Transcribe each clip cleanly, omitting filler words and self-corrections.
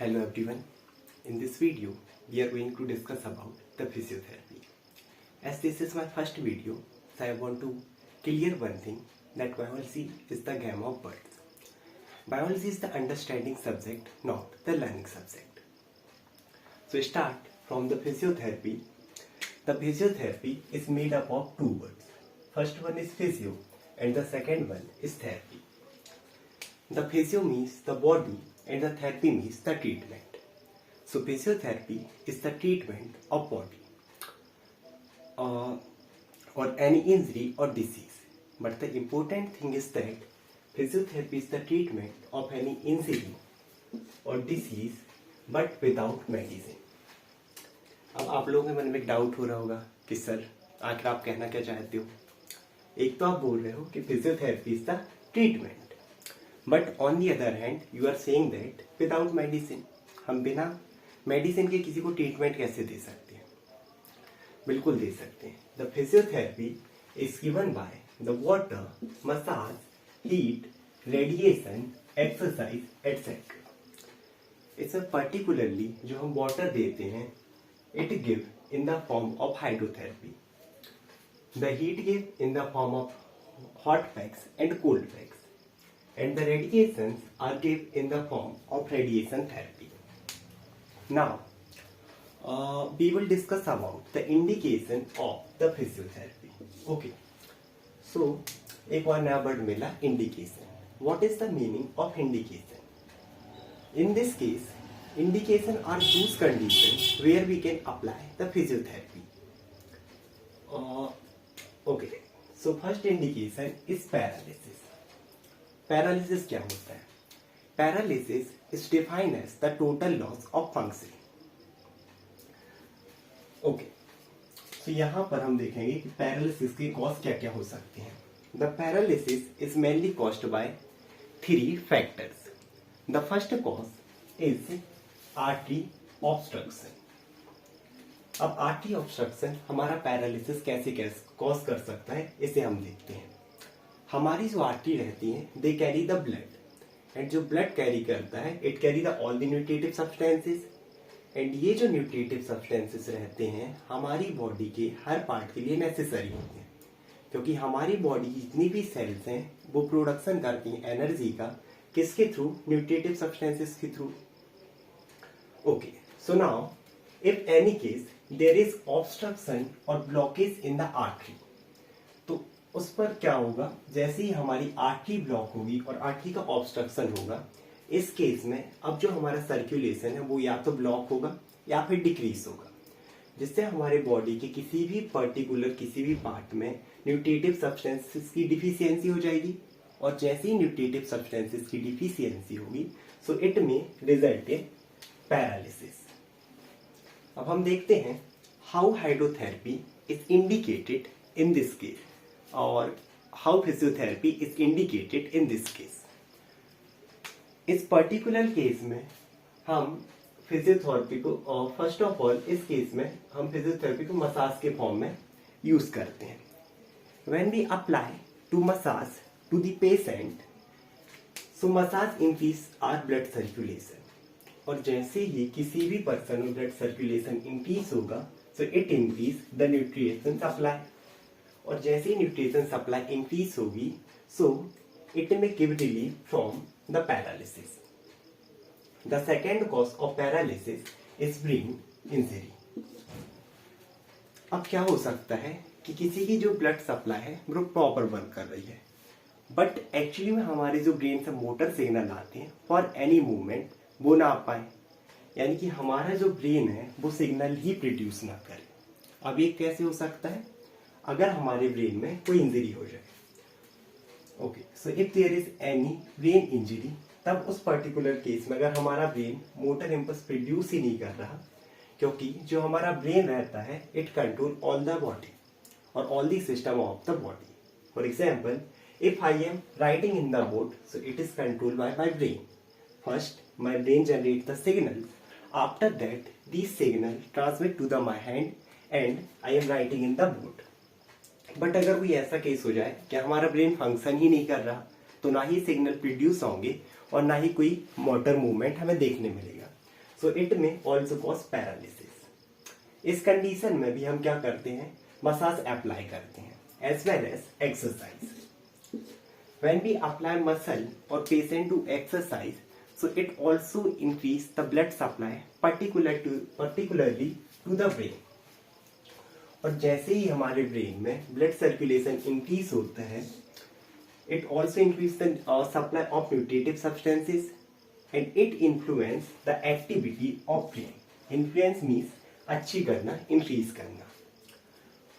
Hello everyone. In this video, we are going to discuss about the physiotherapy. As this is my first video, so I want to clear one thing that biology is the game of words. Biology is the understanding subject, not the learning subject. So start from the physiotherapy. The physiotherapy is made up of two words. First one is physio and the second one is therapy. The physio means the body and the therapy means the treatment. So physiotherapy is the treatment of body or any injury or disease. But the important thing is that physiotherapy is the treatment of any injury or disease but without medicine. अब आप लोगों के मन में एक doubt हो रहा होगा कि सर आखिर आप कहना क्या चाहते हो। एक तो आप बोल रहे हो कि physiotherapy is the treatment, but on the other hand you are saying that without medicine, हम बिना मेडिसिन के किसी को ट्रीटमेंट कैसे दे सकते हैं? बिल्कुल दे सकते हैं। The physiotherapy is given by the water, massage, heat, radiation, exercise etcetera. इसमें पर्टिकुलरली जो हम वाटर देते हैं, it give in the form of hydrotherapy. The heat give in the form of hot packs and cold packs, and the radiations are give in the form of radiation therapy. Now, we will discuss about the indication of the physiotherapy. Okay. So, एक और नया word मिला, indication. What is the meaning of indication? In this case, indication are those conditions where we can apply the physiotherapy. Okay, so first indication is paralysis. Paralysis क्या होता है? Paralysis is defined as the total loss of function. Okay, so यहाँ पर हम देखेंगे कि paralysis के cause क्या क्या हो सकते हैं. The paralysis is mainly caused by three factors. The first cause is artery obstruction. अब आर्टरी ऑब्स्ट्रक्शन हमारा पैरालिसिस कैसे कॉज कर सकता है, इसे हम देखते हैं. हमारी जो आर्टरी रहती है, they carry the blood, and जो ब्लड कैरी करता है, it carry the all the nutritive substances. And ये जो न्यूट्रिटिव सब्सटेंसेस रहते हैं हमारी बॉडी के हर पार्ट के लिए नेसेसरी होते हैं, क्योंकि हमारी बॉडी जितनी भी सेल्स हैं वो प्रोडक्शन करती हैं एनर्जी का, किसके थ्रू? न्यूट्रिटिव सब्सटेंसेस के through. Okay, so now if any case there is obstruction or blockage in the artery, तो उस पर क्या होगा? जैसे ही हमारी आर्टरी ब्लॉक होगी और आर्टरी का ऑब्स्ट्रक्शन होगा, इस केस में अब जो हमारा सर्कुलेशन है वो या तो ब्लॉक होगा या फिर डिक्रीज होगा, जिससे हमारे बॉडी के किसी भी पर्टिकुलर किसी भी पार्ट में न्यूट्रिटिव सब्सटेंसेस की डिफिशियंसी हो जाएगी. और जैसे ही न्यूट्रिटिव सब्सटेंसेस की डिफिशियंसी होगी, सो इट में रिजल्ट इन पैरालिसिस. अब हम देखते हैं how hydrotherapy is indicated in this case और how physiotherapy is indicated in this case. इस पर्टिकुलर केस में हम फिजियोथेरेपी को फर्स्ट ऑफ ऑल इस केस में हम फिजियोथेरेपी को मसाज के फॉर्म में यूज करते हैं. When we apply to massage to the patient, so massage increase our blood circulation. और जैसे ही किसी भी पर्सन में ब्लड सर्कुलेशन इंक्रीज होगा, so it increase the nutrition supply. और जैसे ही न्यूट्रिशन सप्लाई इंक्रीज होगी, so it may give relief from the paralysis. The second cause of paralysis is brain injury. अब क्या हो सकता है कि किसी की जो ब्लड सप्लाई है वो प्रॉपर वर्क कर रही है, बट एक्चुअली में हमारे जो ब्रेन से मोटर सिग्नल आते हैं फॉर एनी मूवमेंट वो ना आ पाए, यानी कि हमारा जो ब्रेन है वो सिग्नल ही प्रोड्यूस ना करे. अब ये कैसे हो सकता है? अगर हमारे ब्रेन में कोई इंजरी हो जाए. Okay, so if there is any brain injury, तब उस पर्टिकुलर केस में अगर हमारा ब्रेन मोटर इम्पल्स प्रोड्यूस ही नहीं कर रहा, क्योंकि जो हमारा ब्रेन रहता है it control all the body और all the system of the body. For example, if I am riding in the boat, so it is controlled by my brain. First, my brain generates the signal. After that, these signal transmit to my hand and I am writing in the board. But अगर कोई ऐसा case हो जाए कि हमारा brain function ही नहीं कर रहा, तो ना ही सिग्नल प्रोड्यूस होंगे और ना ही कोई मोटर मूवमेंट हमें देखने मिलेगा. सो इट में ऑल्सो कॉज पैरालिसिस। इस कंडीशन में भी हम क्या करते हैं, मसाज अप्लाई करते हैं as well as exercise. When we apply muscle or patient to exercise, so it also increase the blood supply, particularly to the brain. और जैसे ही हमारे ब्रेन में ब्लड सर्कुलेशन इंक्रीज होता है, it also increase the supply of nutritive substances and it influence the activity of brain. Influence means अच्छी करना, increase करना.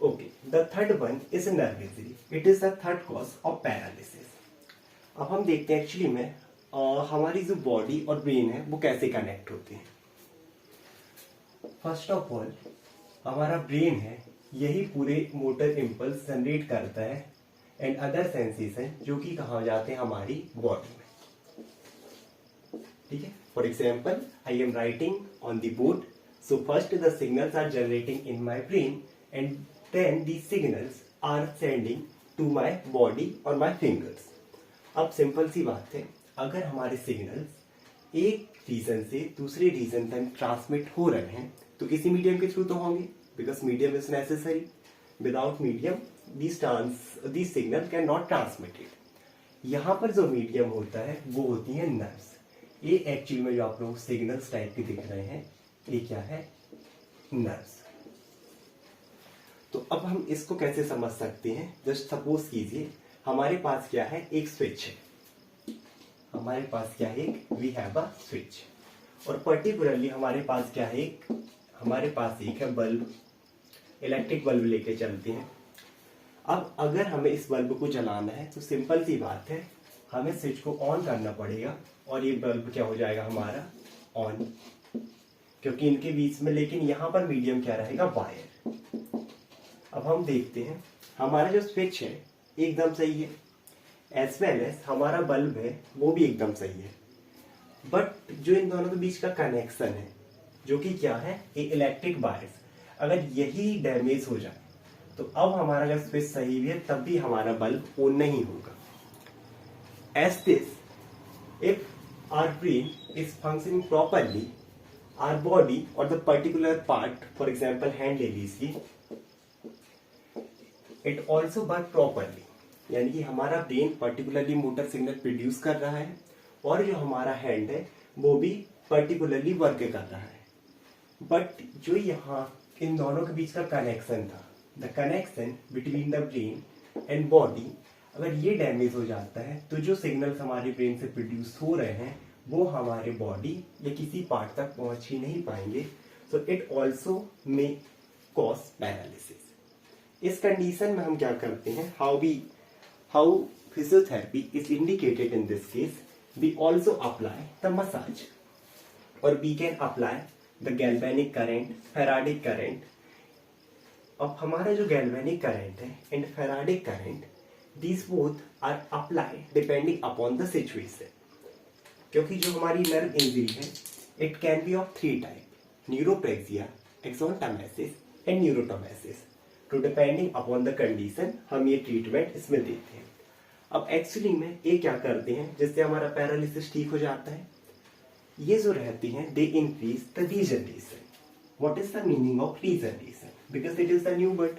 Okay, the third one is nerve injury. It is the third cause of paralysis. अब हम देखते हैं actually में हमारी जो बॉडी और ब्रेन है वो कैसे कनेक्ट होते हैं। फर्स्ट ऑफ ऑल हमारा ब्रेन है, यही पूरे मोटर इम्पल्स जनरेट करता है एंड अदर सेंसेशन जो कि कहाँ जाते हैं, हमारी बॉडी में। ठीक है, for example I am writing on the board, so first the signals are generating in my brain and then the signals are sending to my body और माई फिंगर्स। अब सिंपल सी बात है, अगर हमारे सिग्नल्स एक रीजन से दूसरे reason तक ट्रांसमिट हो रहे हैं तो किसी मीडियम के थ्रू तो होंगे, because medium is necessary. Without medium this signal can not transmitted. यहाँ पर जो मीडियम होता है वो होती है नर्व्स। ये एक्चुअली में जो आप लोग सिग्नल्स टाइप के दिख रहे हैं, ये क्या है, नर्व्स। तो अब हम इसको कैसे समझ सकते हैं, जस्ट सपोज कीजिए हमारे पास क्या है, एक स्विच है। हमारे पास क्या है, वी हैव अ स्विच, और पर्टिकुलरली हमारे पास क्या है, हमारे पास एक है बल्ब, इलेक्ट्रिक बल्ब लेके चलते हैं। अब अगर हमें इस बल्ब को जलाना है तो सिंपल सी बात है, हमें स्विच को ऑन करना पड़ेगा और ये बल्ब क्या हो जाएगा हमारा, ऑन, क्योंकि इनके बीच में, लेकिन यहाँ पर मीडियम क्या रहेगा, वायर। अब हम देखते हैं हमारा जो स्विच है एकदम सही है, एज वेल एज हमारा बल्ब है वो भी एकदम सही है, बट जो इन दोनों के बीच का कनेक्शन है जो कि क्या है, ये इलेक्ट्रिक वायर्स, अगर यही डैमेज हो जाए तो अब हमारा जब स्विच सही भी है तब भी हमारा बल्ब ऑन नहीं होगा। As this, if our brain is functioning properly, our body और the particular part, for example hand ले लीजिए, इट ऑल्सो वर्क प्रॉपरली, यानी कि हमारा brain particularly motor signal produce कर रहा है और जो हमारा हैंड है वो भी पर्टिकुलरली वर्क कर रहा है। बट जो यहाँ इन दोनों के बीच का कनेक्शन था, the connection between the brain and body, अगर ये डैमेज हो जाता है तो जो सिग्नल्स हमारे ब्रेन से प्रोड्यूस हो रहे हैं वो हमारे बॉडी या किसी पार्ट तक पहुंच ही नहीं पाएंगे। So it also may cause paralysis. इस कंडीशन में हम क्या करते हैं, how physiotherapy is indicated in this case, we also apply the massage, or we can apply the galvanic current, Faradic current. अब हमारा जो galvanic current है and Faradic current, these both are applied depending upon the situation. क्योंकि जो हमारी nerve injury है, it can be of three type: neuropraxia, axontomesis and neurotomesis. तो depending upon the condition हम ये ट्रीटमेंट इसमें देते हैं। अब एक्चुअली में ये क्या करते हैं जिससे हमारा पैरालिसिस ठीक हो जाता है, ये जो रहती हैं they increase the regeneration. What is the meaning of regeneration, because it is the new word.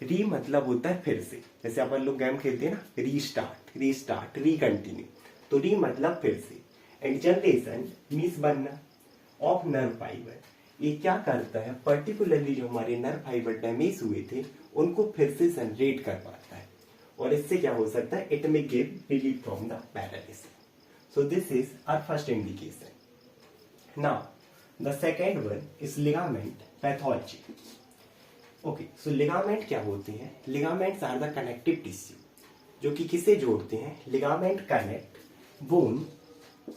री मतलब होता है फिर से, जैसे अपन लोग गेम खेलते हैं ना, रीस्टार्ट, रीस्टार्ट, रीकंटिन्यू, तो री मतलब फिर से, एंड जनरेशन मीन्स बनना ऑफ नर्व फाइबर। ये क्या करता है, पर्टिकुलरली जो हमारे नर्व फाइबर डैमेज हुए थे उनको फिर से जनरेट कर पाता है, और इससे क्या हो सकता है, it may give relief from the paralysis. So this is our first indication. Now the second one is ligament pathology. Okay, so ligament क्या होते हैं, ligaments are the connective tissue जो कि किसे जोड़ते हैं, ligament connect bone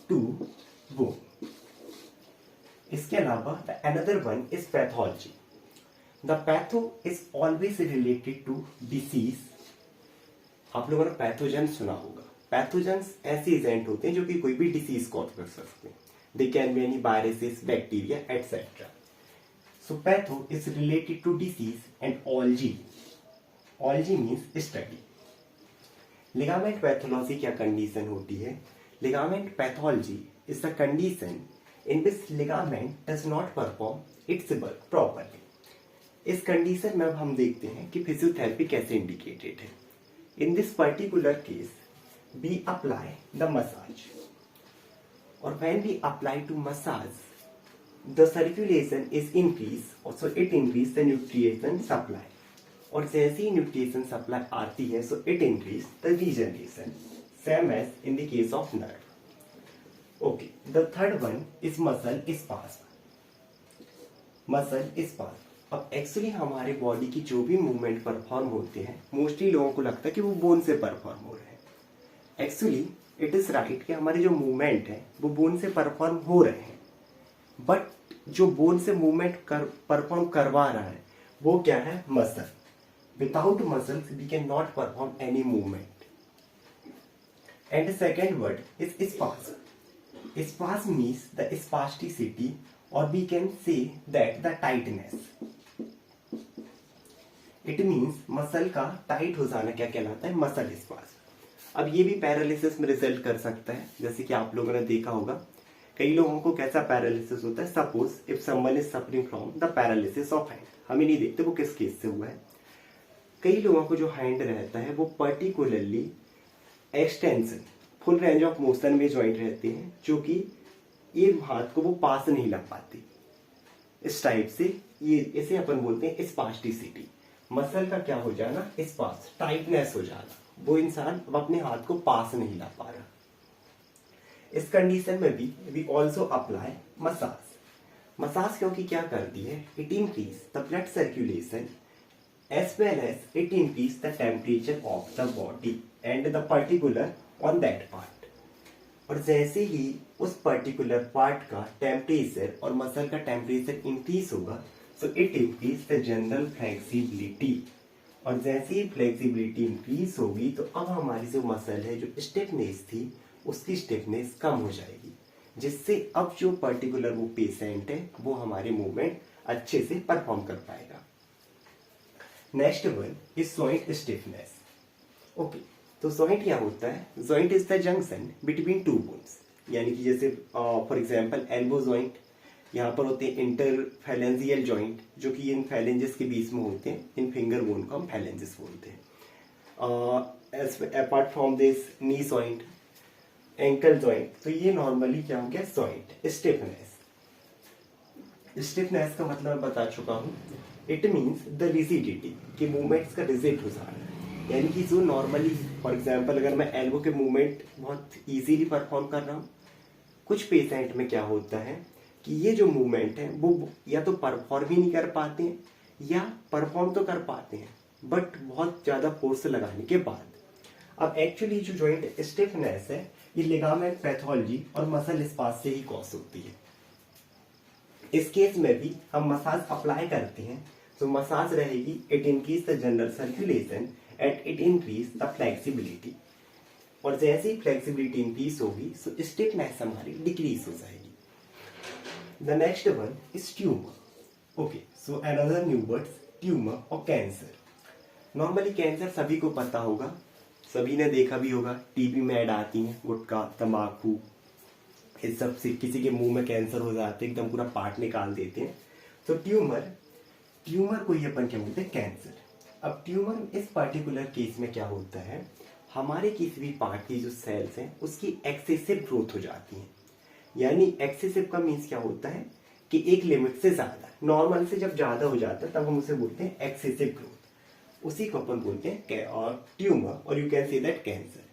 to bone. इसके अलावा the another one is pathology. The patho is always related to disease. आप लोगों ने पैथोजन सुना होगा। पैथोजन्स ऐसे एजेंट होते हैं जो कि कोई भी डिसीज कॉज कर सकते हैं। They can be any viruses, bacteria etcetera. So patho is related to disease and ology. Ology means study. Ligament pathology क्या कंडीशन होती है, ligament pathology is the condition in which ligament does not perform its work properly. इस condition में अब हम देखते हैं कि फिजियोथेरेपी कैसे इंडिकेटेड है. In this particular case, we apply the massage. Or when we apply to massage, the circulation is increased, also it increase the nutrition supply. और जैसे ही न्यूट्रिशन सप्लाई आती है so it increase the regeneration, same as in the case of nerve. Okay, the third one is muscle spasm. Muscle spasm. अब actually हमारे body की जो भी movement perform होते हैं मोस्टली लोगों को लगता है कि वो बोन से परफॉर्म हो रहे हैं. एक्चुअली इट इज राइट कि हमारे जो मूवमेंट है वो बोन से परफॉर्म हो रहे हैं, बट जो बोन से मूवमेंट परफॉर्म करवा रहा है वो क्या है? Muscle. Without muscles we can not perform any movement. And second word is spasm. Spasm means the spasticity, or we can say that the tightness. It means muscle का tight हो जाना क्या कहलाता है? Muscle spasm. अब ये भी paralysis में रिजल्ट कर सकता है, जैसे कि आप लोगों ने देखा होगा. कई लोगों को कैसा पैरालिसिस होता है? Suppose if someone is suffering from the paralysis of hand, हमें नहीं देखते वो किस केस से हुआ है. कई लोगों को जो हैंड रहता है वो particularly extension, full range of motion में ज्वाइंट रहते हैं, जो कि ये हाथ को वो पास नहीं ला पाते. इस टाइप से ये इसे अपन बोलते हैं स्पास्टिसिटी. मसल का क्या हो जाना? स्पास, टाइटनेस हो जाना. वो इंसान अब अपने हाथ को पास नहीं ला पा रहा. इस कंडीशन में भी we also apply massage. Massage क्योंकि क्या करती है? It increase the blood circulation as well as it increase the temperature of the body and the particular on that part. और जैसे ही उस पर्टिकुलर पार्ट का टेम्परेचर और मसल का टेम्परेचर इंक्रीज होगा so it increase the general flexibility. और जैसे ही flexibility increase होगी तो अब हमारी जो मसल है, जो स्टिफनेस थी, उसकी स्टिफनेस कम हो जाएगी, जिससे अब जो पर्टिकुलर वो पेशेंट है वो हमारे मूवमेंट अच्छे से परफॉर्म कर पाएगा. Next one is joint stiffness. Okay, तो जॉइंट क्या होता है? Joint is the junction between two bones. यानी कि जैसे फॉर एग्जांपल एल्बो जॉइंट, यहाँ पर होते हैं इंटरफैलेंजियल जॉइंट, जो कि इन फैलेंजेस के बीच में होते हैं. इन फिंगर बोन को हम फैलेंजेस बोलते हैं. Apart from this knee joint, ankle joint. तो ये नॉर्मली क्या हो गया? Joint stiffness. स्टिफनेस का मतलब मैं बता चुका हूँ. इट मीन्स द रिजिडिटी, कि मूवमेंट्स का रिजिड हो जाना. यानी कि जो नॉर्मली फॉर एग्जांपल अगर मैं एल्बो के मूवमेंट बहुत इजीली परफॉर्म कर रहा हूँ, कुछ पेशेंट में क्या होता है कि ये जो मूवमेंट है वो या तो परफॉर्म ही नहीं कर पाते हैं या परफॉर्म तो कर पाते हैं बट बहुत ज्यादा फोर्स लगाने के बाद. अब एक्चुअली जो जॉइंट स्टिफनेस है ये लिगामेंट पैथोलॉजी और मसल स्पास से ही कॉज होती है. इस केस में भी हम मसाज अप्लाई करते हैं, तो मसाज रहेगी it increase the general circulation and it increase the flexibility. और जैसे ही फ्लेक्सिबिलिटी इंक्रीज होगी सो स्टिफनेस हमारी डिक्रीज हो जाएगी. The next one is tumour. Okay, so another new words tumour और कैंसर. नॉर्मली कैंसर सभी को पता होगा, सभी ने देखा भी होगा, टीवी में ऐड आती हैं, गुटखा, तंबाकू, इस सब से किसी के मुंह में कैंसर हो जाते हैं, एकदम पूरा पार्ट निकाल देते हैं. तो ट्यूमर को ही अपन क्या बोलते हैं? कैंसर. अब ट्यूमर इस पर्टिकुलर केस में क्या होता है? हमारे किसी भी पार्ट की जो सेल्स हैं उसकी एक्सेसिव ग्रोथ हो जाती है. यानी एक्सेसिव का मीन्स क्या होता है कि एक लिमिट से ज्यादा, नॉर्मल से जब ज्यादा हो जाता है तब हम उसे बोलते हैं एक्सेसिव ग्रोथ. उसी को अपन बोलते हैं ट्यूमर, और you can say that cancer.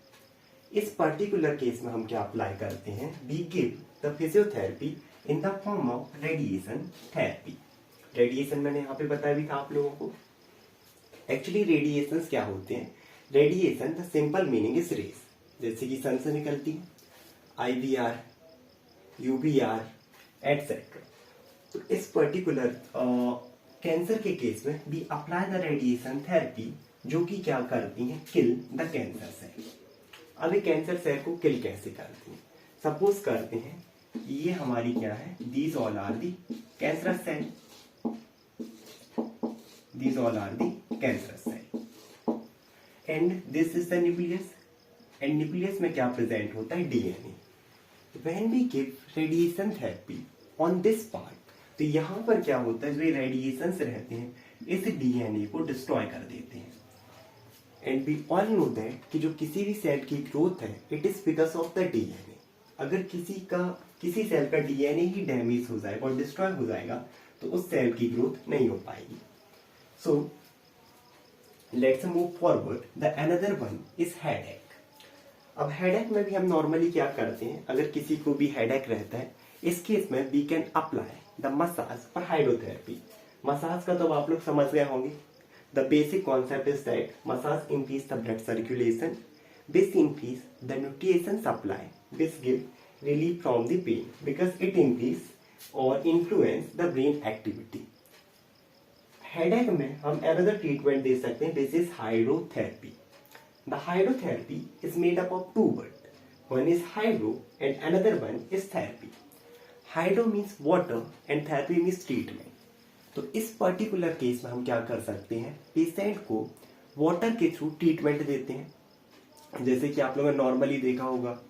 इस पर्टिकुलर केस में हम क्या अप्लाई करते हैं? We give the physiotherapy in the form of radiation therapy. Radiation मैंने यहाँ पे बताया भी था आप लोगों को. एक्चुअली रेडिएशन क्या होते हैं? Radiation the simple meaning is rays, जैसे कि सन से निकलती है, IVR, UVR एटसेट्रा. तो इस पर्टिकुलर कैंसर के केस में we apply the radiation therapy, जो कि क्या करती है? Kill the cancer cell. अब ये कैंसर सेल को किल कैसे करती है? सपोज करते हैं ये हमारी क्या है? These all are the cancerous cell. These all are the cancerous cell. And this is the nucleus. And nucleus में क्या प्रेजेंट होता है? DNA. When we give radiation therapy on this part, तो यहाँ पर क्या होता है, जो रेडिएशन रहते हैं इस डीएनए को डिस्ट्रॉय कर देते हैं। And we all know that कि जो किसी भी सेल की ग्रोथ है it is because of the DNA. अगर किसी सेल का डीएनए ही डैमेज हो जाएगा और डिस्ट्रॉय हो जाएगा तो उस सेल की ग्रोथ नहीं हो पाएगी। So let's move forward. The another one is headache. अब हेडेक में भी हम नॉर्मली क्या करते हैं, अगर किसी को भी हेडेक रहता है इस केस में we can apply the massage और हाइड्रोथेरेपी। मसाज का तो आप लोग समझ गए होंगे। The basic concept is that massage increase the blood circulation, this increase the nutrition supply, this give relief from the pain because it increase or influence the brain activity. Headache में हम another treatment दे सकते हैं, this is hydrotherapy. The hydrotherapy is made up of two words. One is hydro and another one is therapy. Hydro means water and therapy means treatment. तो इस particular case में हम क्या कर सकते हैं, पेशेंट को वाटर के थ्रू ट्रीटमेंट देते हैं। जैसे कि आप लोगों ने नॉर्मली देखा होगा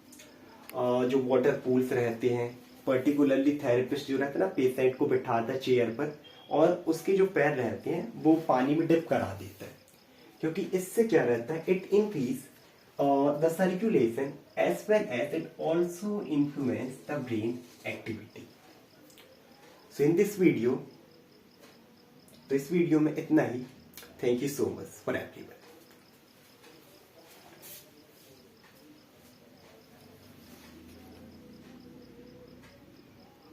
जो वाटर पूल्स रहते हैं, पर्टिकुलरली थेरेपिस्ट जो रहता है ना पेशेंट को बिठाता है चेयर पर और उसके जो पैर रहते हैं वो पानी में डिप करा देता है, क्योंकि इससे क्या रहता है, it increase the circulation as well as it also influence the brain activity. So in this video, तो इस वीडियो में इतना ही। Thank you so much for everyone.